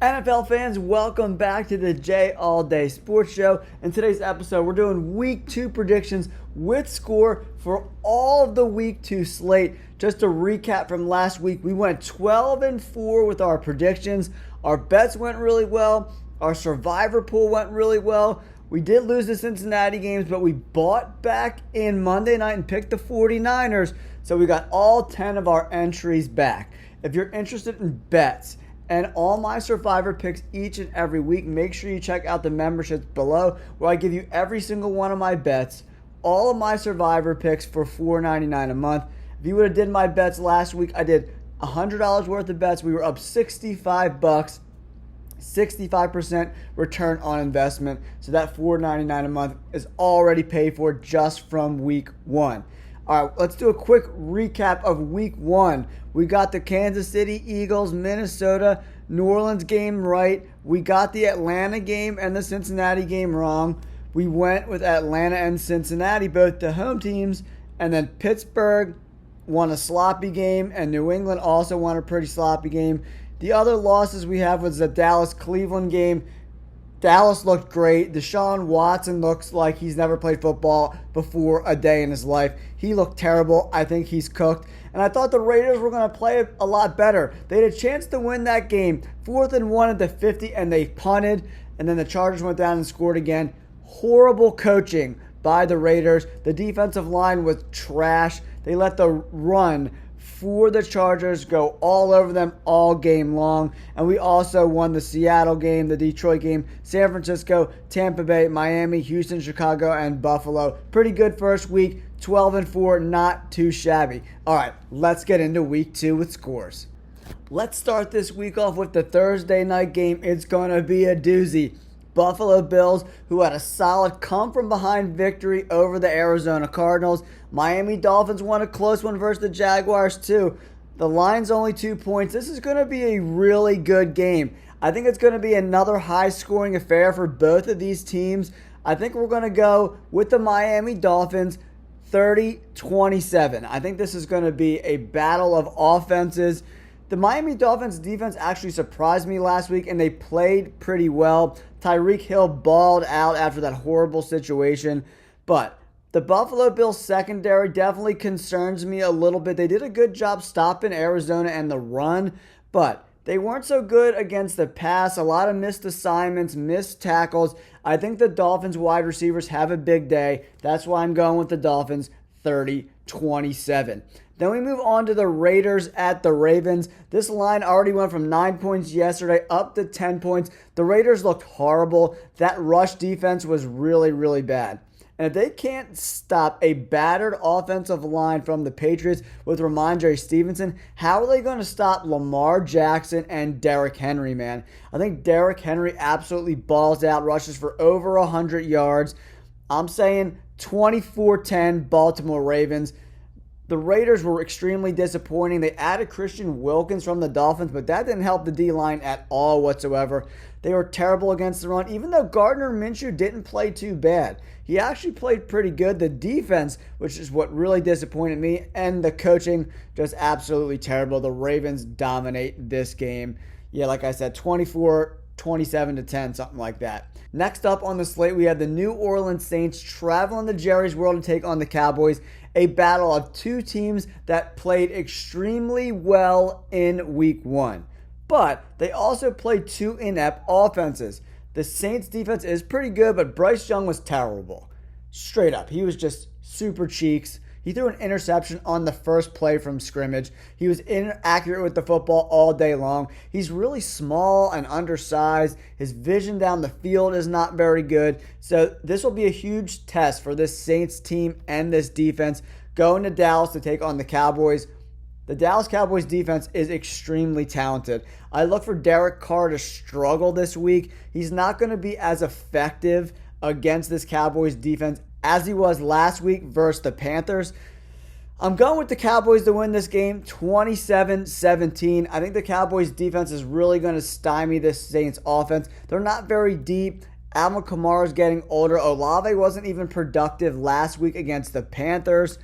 NFL fans, welcome back to the J All Day Sports Show. In today's episode, we're doing Week 2 predictions with score for all of the Week 2 slate. Just to recap from last week, we went 12-4 with our predictions. Our bets went really well. Our survivor pool went really well. We did lose the Cincinnati games, but we bought back in Monday night and picked the 49ers. So we got all 10 of our entries back. If you're interested in bets and all my survivor picks each and every week, make sure you check out the memberships below where I give you every single one of my bets, all of my survivor picks for $4.99 a month. If you would have did my bets last week, I did $100 worth of bets. We were up $65, 65% return on investment. So that $4.99 a month is already paid for just from week 1. All right, let's do a quick recap of week 1. We got the Kansas City Eagles, Minnesota, New Orleans game right. We got the Atlanta game and the Cincinnati game wrong. We went with Atlanta and Cincinnati, both the home teams, and then Pittsburgh won a sloppy game, and New England also won a pretty sloppy game. The other losses we have was the Dallas-Cleveland game. Dallas looked great. Deshaun Watson looks like he's never played football before a day in his life. He looked terrible. I think he's cooked. And I thought the Raiders were going to play a lot better. They had a chance to win that game. 4th and 1 at the 50, and they punted. And then the Chargers went down and scored again. Horrible coaching by the Raiders. The defensive line was trash. They let the run for the Chargers go all over them all game long. And we also won the Seattle game, the Detroit game, San Francisco, Tampa Bay, Miami, Houston, Chicago, and Buffalo. Pretty good first week, 12-4, not too shabby. All right, let's get into week 2 with scores. Let's start this week off with the Thursday night game. It's going to be a doozy. Buffalo Bills, who had a solid come-from-behind victory over the Arizona Cardinals. Miami Dolphins won a close one versus the Jaguars, too. The line's only 2 points. This is going to be a really good game. I think it's going to be another high-scoring affair for both of these teams. I think we're going to go with the Miami Dolphins 30-27. I think this is going to be a battle of offenses. The Miami Dolphins defense actually surprised me last week, and they played pretty well. Tyreek Hill balled out after that horrible situation. But the Buffalo Bills secondary definitely concerns me a little bit. They did a good job stopping Arizona and the run, but they weren't so good against the pass. A lot of missed assignments, missed tackles. I think the Dolphins wide receivers have a big day. That's why I'm going with the Dolphins 30-27. Then we move on to the Raiders at the Ravens. This line already went from 9 points yesterday up to 10 points. The Raiders looked horrible. That rush defense was really, really bad. And if they can't stop a battered offensive line from the Patriots with Ramondre Stevenson, how are they going to stop Lamar Jackson and Derrick Henry, man? I think Derrick Henry absolutely balls out, rushes for over 100 yards. I'm saying 24-10 Baltimore Ravens. The Raiders were extremely disappointing. They added Christian Wilkins from the Dolphins, but that didn't help the D-line at all whatsoever. They were terrible against the run, even though Gardner Minshew didn't play too bad. He actually played pretty good. The defense, which is what really disappointed me, and the coaching, just absolutely terrible. The Ravens dominate this game. Yeah, like I said, 27-10, something like that. Next up on the slate, we have the New Orleans Saints traveling to Jerry's World to take on the Cowboys. A battle of two teams that played extremely well in week 1. But they also played two inept offenses. The Saints defense is pretty good, but Bryce Young was terrible. Straight up. He was just super cheeks. He threw an interception on the first play from scrimmage. He was inaccurate with the football all day long. He's really small and undersized. His vision down the field is not very good. So this will be a huge test for this Saints team and this defense going to Dallas to take on the Cowboys. The Dallas Cowboys defense is extremely talented. I look for Derek Carr to struggle this week. He's not going to be as effective against this Cowboys defense as he was last week versus the Panthers. I'm going with the Cowboys to win this game 27-17. I think the Cowboys defense is really going to stymie this Saints offense. They're not very deep. Alvin Kamara is getting older. Olave wasn't even productive last week against the Panthers.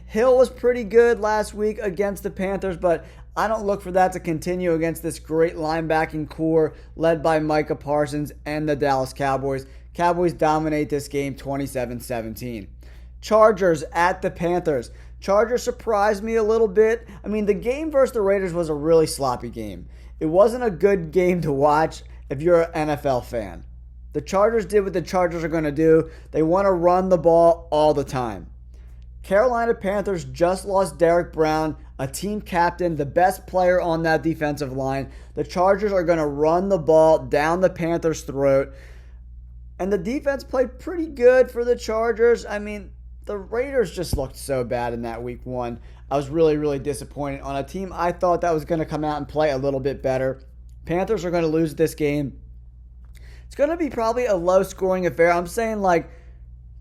Hill was pretty good last week against the Panthers, but I don't look for that to continue against this great linebacking core led by Micah Parsons and the Dallas Cowboys. Cowboys dominate this game 27-17. Chargers at the Panthers. Chargers surprised me a little bit. I mean, the game versus the Raiders was a really sloppy game. It wasn't a good game to watch if you're an NFL fan. The Chargers did what the Chargers are going to do. They want to run the ball all the time. Carolina Panthers just lost Derek Brown, a team captain, the best player on that defensive line. The Chargers are going to run the ball down the Panthers' throat. And the defense played pretty good for the Chargers. I mean, the Raiders just looked so bad in that week one. I was really, really disappointed on a team I thought that was going to come out and play a little bit better. Panthers are going to lose this game. It's going to be probably a low-scoring affair. I'm saying like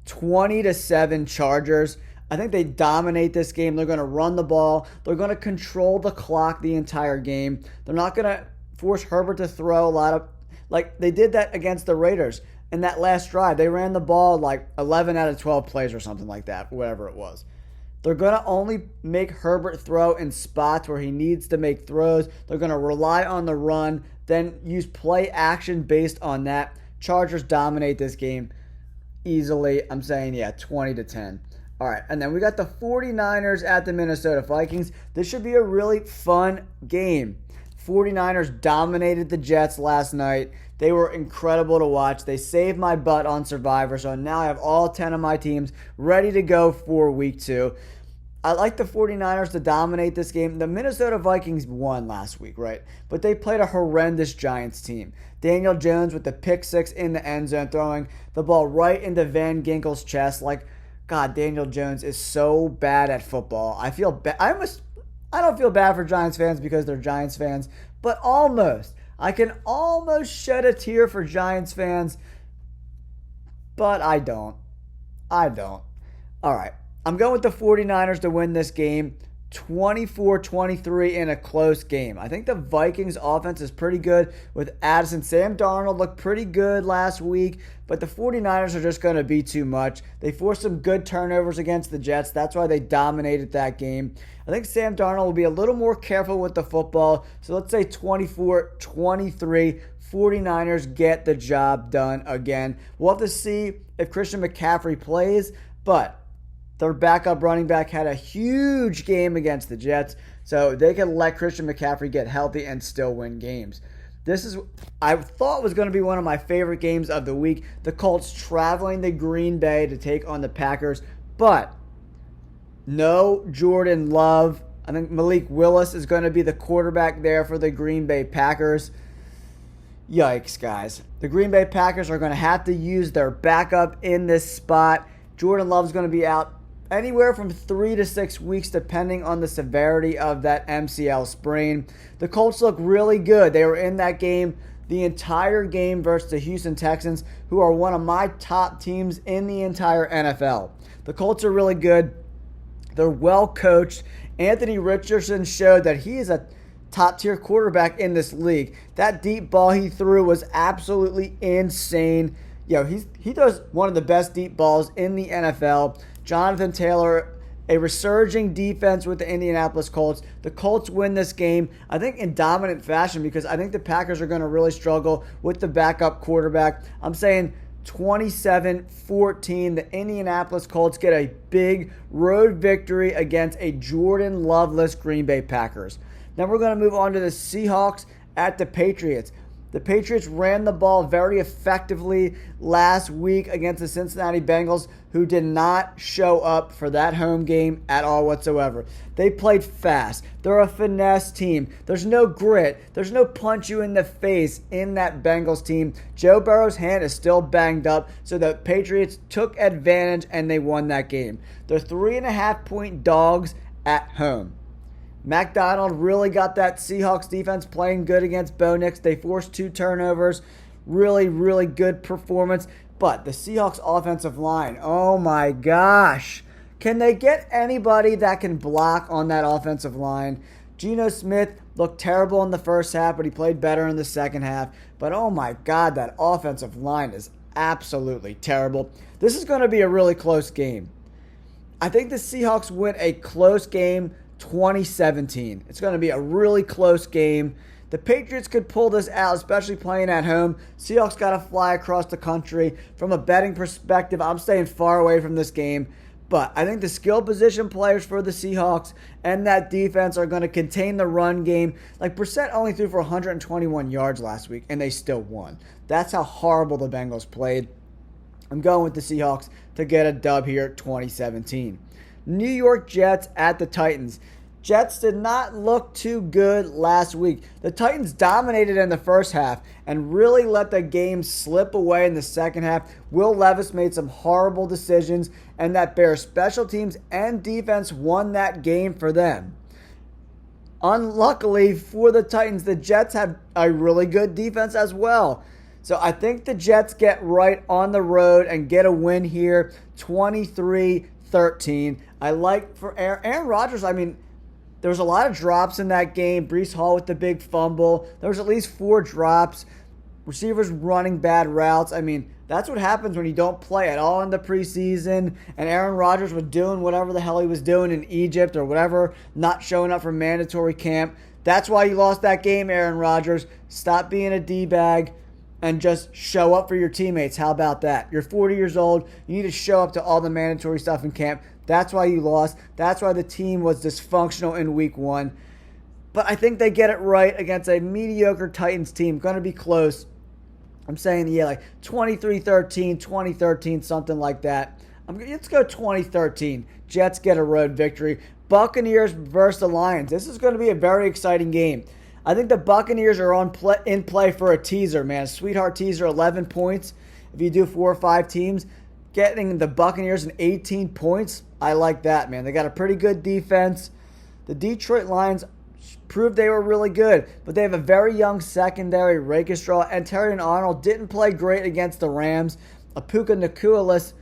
20-7 Chargers. I think they dominate this game. They're going to run the ball. They're going to control the clock the entire game. They're not going to force Herbert to throw a lot of, like they did that against the Raiders in that last drive. They ran the ball like 11 out of 12 plays or something like that, whatever it was. They're going to only make Herbert throw in spots where he needs to make throws. They're going to rely on the run, then use play action based on that. Chargers dominate this game easily. I'm saying, 20-10. All right, and then we got the 49ers at the Minnesota Vikings. This should be a really fun game. 49ers dominated the Jets last night. They were incredible to watch. They saved my butt on Survivor, so now I have all 10 of my teams ready to go for Week 2. I like the 49ers to dominate this game. The Minnesota Vikings won last week, right? But they played a horrendous Giants team. Daniel Jones with the pick six in the end zone, throwing the ball right into Van Ginkel's chest. Like, God, Daniel Jones is so bad at football. I feel bad. I don't feel bad for Giants fans because they're Giants fans, but almost. I can almost shed a tear for Giants fans, but I don't. All right. I'm going with the 49ers to win this game 24-23 in a close game. I think the Vikings offense is pretty good with Addison. Sam Darnold looked pretty good last week, but the 49ers are just going to be too much. They forced some good turnovers against the Jets. That's why they dominated that game. I think Sam Darnold will be a little more careful with the football. So let's say 24-23. 49ers get the job done again. We'll have to see if Christian McCaffrey plays, but their backup running back had a huge game against the Jets, so they can let Christian McCaffrey get healthy and still win games. This is, I thought, was going to be one of my favorite games of the week. The Colts traveling to Green Bay to take on the Packers, but no Jordan Love. I think Malik Willis is going to be the quarterback there for the Green Bay Packers. Yikes, guys. The Green Bay Packers are going to have to use their backup in this spot. Jordan Love's going to be out anywhere from 3 to 6 weeks, depending on the severity of that MCL sprain. The Colts look really good. They were in that game the entire game versus the Houston Texans, who are one of my top teams in the entire NFL. The Colts are really good. They're well coached. Anthony Richardson showed that he is a top-tier quarterback in this league. That deep ball he threw was absolutely insane. He throws one of the best deep balls in the NFL. Jonathan Taylor, a resurging defense with the Indianapolis Colts. The Colts win this game, I think, in dominant fashion because I think the Packers are going to really struggle with the backup quarterback. I'm saying 27-14. The Indianapolis Colts get a big road victory against a Jordan Loveless Green Bay Packers. Then we're going to move on to the Seahawks at the Patriots. The Patriots ran the ball very effectively last week against the Cincinnati Bengals, who did not show up for that home game at all whatsoever. They played fast. They're a finesse team. There's no grit. There's no punch you in the face in that Bengals team. Joe Burrow's hand is still banged up, so the Patriots took advantage and they won that game. They're 3.5-point dogs at home. Mac Donald really got that Seahawks defense playing good against Bo Nix. They forced 2 turnovers. Really, really good performance. But the Seahawks offensive line, oh my gosh. Can they get anybody that can block on that offensive line? Geno Smith looked terrible in the first half, but he played better in the second half. But oh my God, that offensive line is absolutely terrible. This is going to be a really close game. I think the Seahawks win a close game 2017. It's going to be a really close game. The Patriots could pull this out, especially playing at home. Seahawks got to fly across the country. From a betting perspective, I'm staying far away from this game. But I think the skill position players for the Seahawks and that defense are going to contain the run game. Like, Brissett only threw for 121 yards last week, and they still won. That's how horrible the Bengals played. I'm going with the Seahawks to get a dub here, 2017. New York Jets at the Titans. Jets did not look too good last week. The Titans dominated in the first half and really let the game slip away in the second half. Will Levis made some horrible decisions, and that Bears special teams and defense won that game for them. Unluckily for the Titans, the Jets have a really good defense as well. So I think the Jets get right on the road and get a win here, 23-13. I like for Aaron Rodgers, there was a lot of drops in that game. Breece Hall with the big fumble. There was at least 4 drops. Receivers running bad routes. That's what happens when you don't play at all in the preseason. And Aaron Rodgers was doing whatever the hell he was doing in Egypt or whatever, not showing up for mandatory camp. That's why you lost that game, Aaron Rodgers. Stop being a D-bag and just show up for your teammates. How about that? You're 40 years old. You need to show up to all the mandatory stuff in camp. That's why you lost. That's why the team was dysfunctional in week 1. But I think they get it right against a mediocre Titans team. Going to be close. I'm saying, 23-13, 2013, something like that. Let's go 2013. Jets get a road victory. Buccaneers versus the Lions. This is going to be a very exciting game. I think the Buccaneers are in play for a teaser, man. A sweetheart teaser, 11 points. If you do 4 or 5 teams, getting the Buccaneers an 18 points, I like that, man. They got a pretty good defense. The Detroit Lions proved they were really good, but they have a very young secondary. Rakestraw and Terrion Arnold didn't play great against the Rams. Puka Nacua,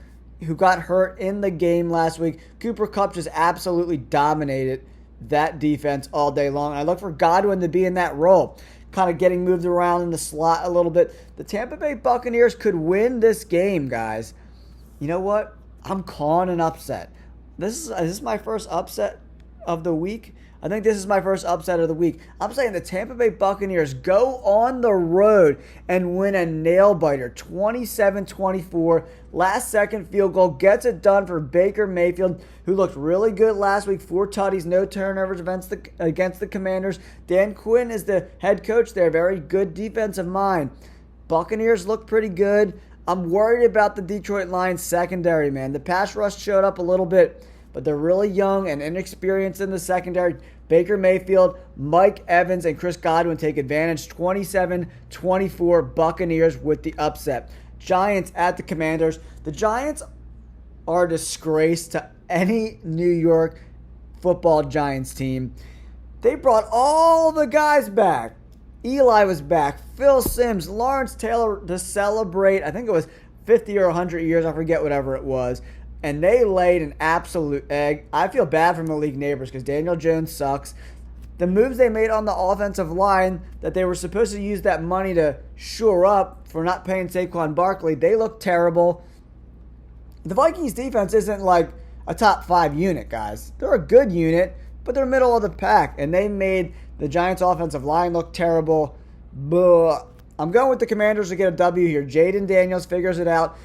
who got hurt in the game last week. Cooper Kupp just absolutely dominated that defense all day long. I look for Godwin to be in that role, kind of getting moved around in the slot a little bit. The Tampa Bay Buccaneers could win this game, guys. You know what? I'm calling an upset. Is this my first upset of the week? I think this is my first upset of the week. I'm saying the Tampa Bay Buccaneers go on the road and win a nail-biter, 27-24. Last-second field goal gets it done for Baker Mayfield, who looked really good last week. 4 tutties, no turnovers against the Commanders. Dan Quinn is the head coach there. Very good defensive mind. Buccaneers look pretty good. I'm worried about the Detroit Lions secondary, man. The pass rush showed up a little bit, but they're really young and inexperienced in the secondary. Baker Mayfield, Mike Evans, and Chris Godwin take advantage. 27-24 Buccaneers with the upset. Giants at the Commanders. The Giants are a disgrace to any New York football Giants team. They brought all the guys back. Eli was back. Phil Simms, Lawrence Taylor to celebrate. I think it was 50 or 100 years. I forget whatever it was. And they laid an absolute egg. I feel bad for Malik Neighbors because Daniel Jones sucks. The moves they made on the offensive line that they were supposed to use that money to shore up for not paying Saquon Barkley, they look terrible. The Vikings defense isn't like a top 5 unit, guys. They're a good unit, but they're middle of the pack. And they made the Giants' offensive line look terrible. Blah. I'm going with the Commanders to get a W here. Jaden Daniels figures it out.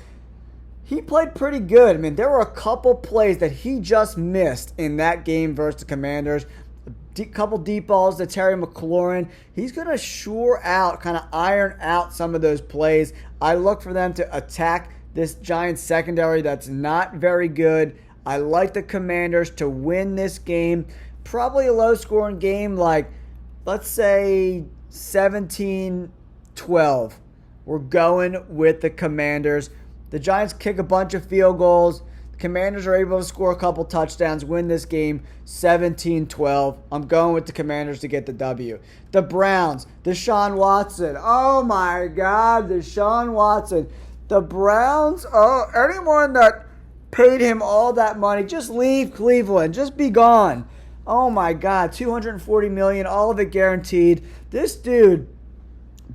He played pretty good. There were a couple plays that he just missed in that game versus the Commanders. A couple deep balls to Terry McLaurin. He's going to kind of iron out some of those plays. I look for them to attack this Giants secondary that's not very good. I like the Commanders to win this game. Probably a low-scoring game like, let's say, 17-12. We're going with the Commanders. The Giants kick a bunch of field goals. The Commanders are able to score a couple touchdowns, win this game 17-12. I'm going with the Commanders to get the W. The Browns, Deshaun Watson. Oh my God, Deshaun Watson. The Browns, anyone that paid him all that money, just leave Cleveland. Just be gone. Oh my God, $240 million, all of it guaranteed. This dude,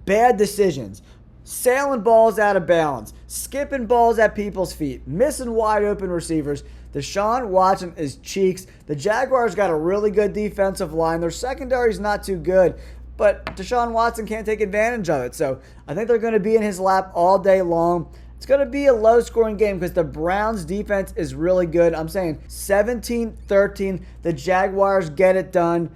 bad decisions. sailing balls out of bounds, skipping balls at people's feet, missing wide open receivers. Deshaun Watson is cheeks. The Jaguars got a really good defensive line. Their secondary is not too good, but Deshaun Watson can't take advantage of it. So I think they're going to be in his lap all day long. It's going to be a low-scoring game because the Browns' defense is really good. I'm saying 17-13. The Jaguars get it done.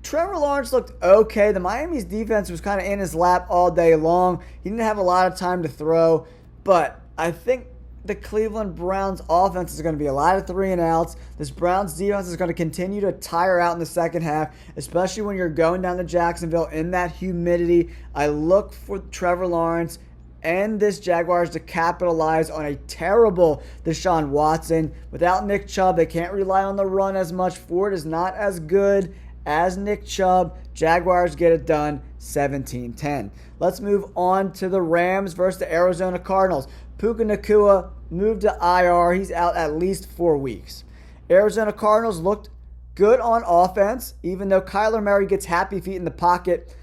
Trevor Lawrence looked okay. The Miami's defense was kind of in his lap all day long. He didn't have a lot of time to throw, but I think the Cleveland Browns offense is going to be a lot of 3-and-outs. This Browns defense is going to continue to tire out in the second half, especially when you're going down to Jacksonville in that humidity. I look for Trevor Lawrence and this Jaguars to capitalize on a terrible Deshaun Watson. Without Nick Chubb, they can't rely on the run as much. Ford is not as good as Nick Chubb. Jaguars get it done 17-10. Let's move on to the Rams versus the Arizona Cardinals. Puka Nacua moved to IR. He's out at least 4 weeks. Arizona Cardinals looked good on offense, even though Kyler Murray gets happy feet in the pocket.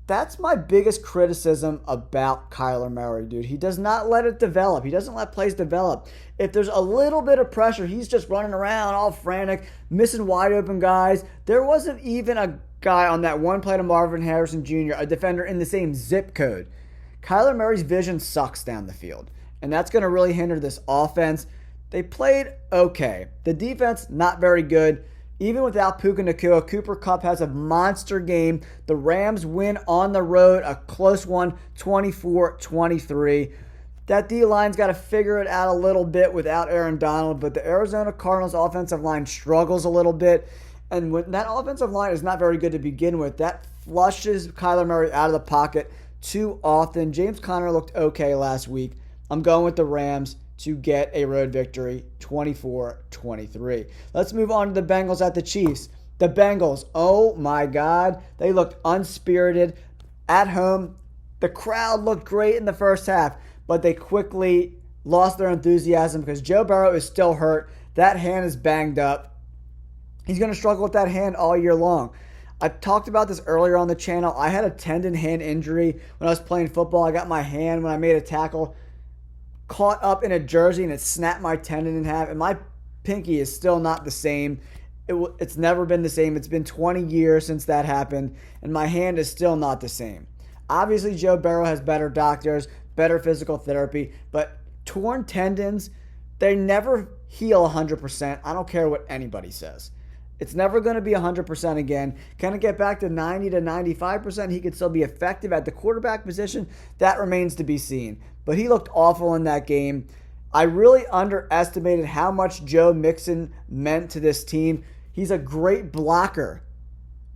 That's my biggest criticism about Kyler Murray, dude. He does not let it develop. He doesn't let plays develop. If there's a little bit of pressure, he's just running around all frantic, missing wide open guys. There wasn't even a guy on that one play to Marvin Harrison Jr., a defender in the same zip code. Kyler Murray's vision sucks down the field, and that's going to really hinder this offense. They played okay. The defense, not very good. Even without Puka Nacua, Cooper Kupp has a monster game. The Rams win on the road, a close one, 24-23. That D-line's got to figure it out a little bit without Aaron Donald, but the Arizona Cardinals offensive line struggles a little bit. And when that offensive line is not very good to begin with, that flushes Kyler Murray out of the pocket too often. James Conner looked okay last week. I'm going with the Rams to get a road victory, 24-23. Let's move on to the Bengals at the Chiefs. The Bengals, oh my God, they looked unspirited at home. The crowd looked great in the first half, but they quickly lost their enthusiasm because Joe Burrow is still hurt. That hand is banged up. He's going to struggle with that hand all year long. I talked about this earlier on the channel. I had a tendon hand injury when I was playing football. I got my hand when I made a tackle caught up in a jersey and it snapped my tendon in half, and my pinky is still not the same. It's never been the same. It's been 20 years since that happened, and my hand is still not the same. Obviously, Joe Burrow has better doctors, better physical therapy, but torn tendons, they never heal 100%. I don't care what anybody says. It's never going to be 100% again. Can it get back to 90 to 95%? He could still be effective at the quarterback position. That remains to be seen. But he looked awful in that game. I really underestimated how much Joe Mixon meant to this team. He's a great blocker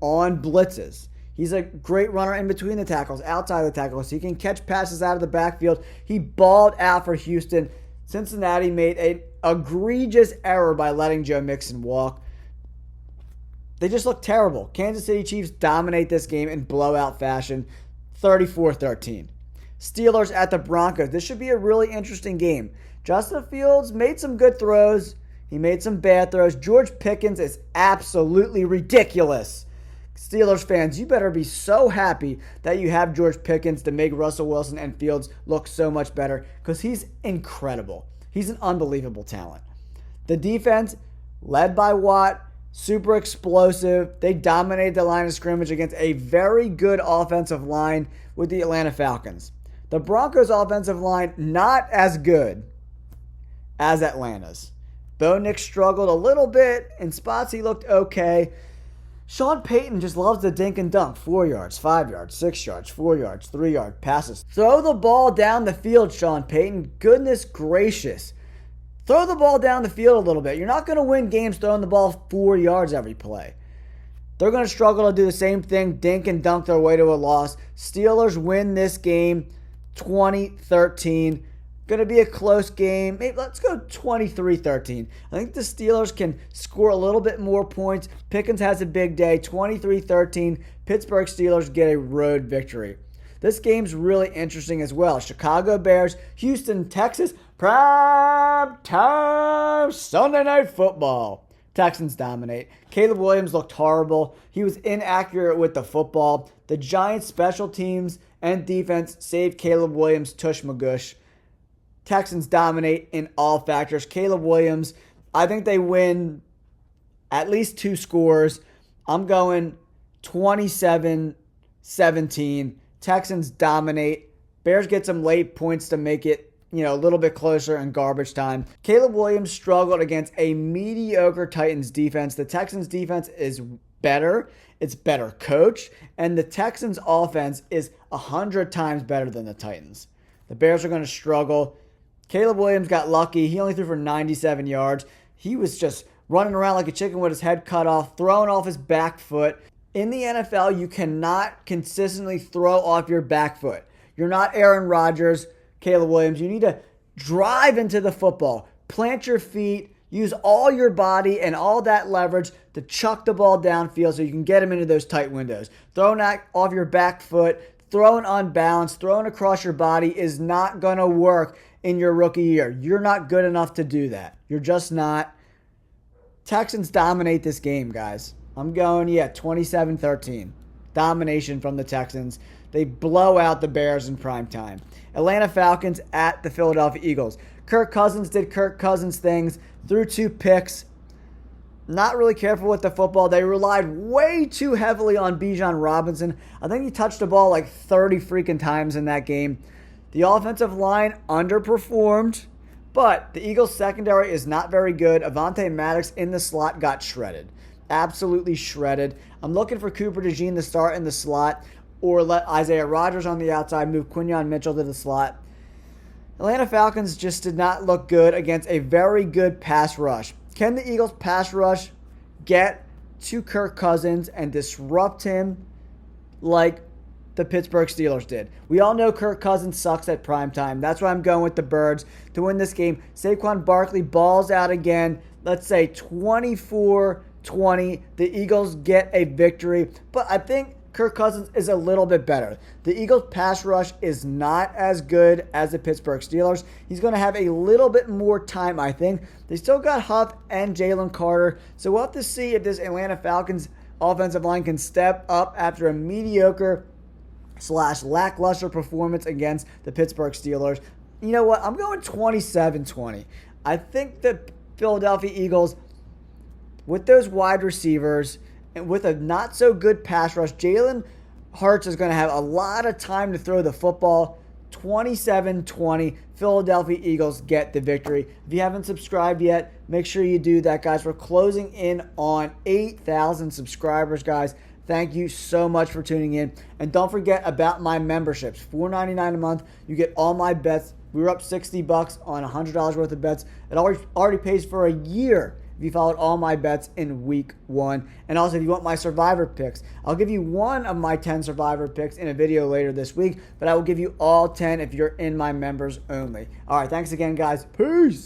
on blitzes. He's a great runner in between the tackles, outside the tackles. He can catch passes out of the backfield. He balled out for Houston. Cincinnati made an egregious error by letting Joe Mixon walk. They just look terrible. Kansas City Chiefs dominate this game in blowout fashion, 34-13. Steelers at the Broncos. This should be a really interesting game. Justin Fields made some good throws. He made some bad throws. George Pickens is absolutely ridiculous. Steelers fans, you better be so happy that you have George Pickens to make Russell Wilson and Fields look so much better because he's incredible. He's an unbelievable talent. The defense, led by Watt, super explosive. They dominated the line of scrimmage against a very good offensive line with the Atlanta Falcons. The Broncos' offensive line, not as good as Atlanta's. Bo Nix struggled a little bit. In spots, he looked okay. Sean Payton just loves to dink and dunk. 4 yards, 5 yards, 6 yards, 4 yards, 3 yard passes. Throw the ball down the field, Sean Payton. Goodness gracious. Throw the ball down the field a little bit. You're not going to win games throwing the ball 4 yards every play. They're going to struggle to do the same thing, dink and dunk their way to a loss. Steelers win this game 20-13. Going to be a close game. Maybe let's go 23-13. I think the Steelers can score a little bit more points. Pickens has a big day. 23-13. Pittsburgh Steelers get a road victory. This game's really interesting as well. Chicago Bears, Houston, Texas, prime time Sunday Night Football. Texans dominate. Caleb Williams looked horrible. He was inaccurate with the football. The Giants' special teams and defense saved Caleb Williams' tush magush. Texans dominate in all factors. Caleb Williams, I think they win at least 2 scores. I'm going 27-17. Texans dominate. Bears get some late points to make it, a little bit closer in garbage time. Caleb Williams struggled against a mediocre Titans defense. The Texans defense is better. It's better coached. And the Texans offense is 100 times better than the Titans. The Bears are going to struggle. Caleb Williams got lucky. He only threw for 97 yards. He was just running around like a chicken with his head cut off, throwing off his back foot. In the NFL, you cannot consistently throw off your back foot. You're not Aaron Rodgers, Caleb Williams. You need to drive into the football, plant your feet, use all your body and all that leverage to chuck the ball downfield so you can get him into those tight windows. Throwing that off your back foot, throwing unbalanced, throwing across your body is not going to work in your rookie year. You're not good enough to do that. You're just not. Texans dominate this game, guys. I'm going, 27-13. Domination from the Texans. They blow out the Bears in prime time. Atlanta Falcons at the Philadelphia Eagles. Kirk Cousins did Kirk Cousins things, threw 2 picks. Not really careful with the football. They relied way too heavily on Bijan Robinson. I think he touched the ball like 30 freaking times in that game. The offensive line underperformed, but the Eagles' secondary is not very good. Avonte Maddox in the slot got shredded. Absolutely shredded. I'm looking for Cooper DeJean to start in the slot, or let Isaiah Rodgers on the outside, move Quinyon Mitchell to the slot. Atlanta Falcons just did not look good against a very good pass rush. Can the Eagles' pass rush get to Kirk Cousins and disrupt him like the Pittsburgh Steelers did? We all know Kirk Cousins sucks at primetime. That's why I'm going with the Birds to win this game. Saquon Barkley balls out again. Let's say 24-20. The Eagles get a victory. But I think Kirk Cousins is a little bit better. The Eagles' pass rush is not as good as the Pittsburgh Steelers. He's going to have a little bit more time, I think. They still got Huff and Jalen Carter. So we'll have to see if this Atlanta Falcons offensive line can step up after a mediocre / lackluster performance against the Pittsburgh Steelers. You know what? I'm going 27-20. I think the Philadelphia Eagles, with those wide receivers and with a not-so-good pass rush, Jalen Hurts is going to have a lot of time to throw the football. 27-20, Philadelphia Eagles get the victory. If you haven't subscribed yet, make sure you do that, guys. We're closing in on 8,000 subscribers, guys. Thank you so much for tuning in. And don't forget about my memberships. $4.99 a month. You get all my bets. We were up $60 on $100 worth of bets. It already pays for a year if you followed all my bets in week 1. And also, if you want my survivor picks, I'll give you one of my 10 survivor picks in a video later this week, but I will give you all 10 if you're in my members only. All right, thanks again, guys. Peace.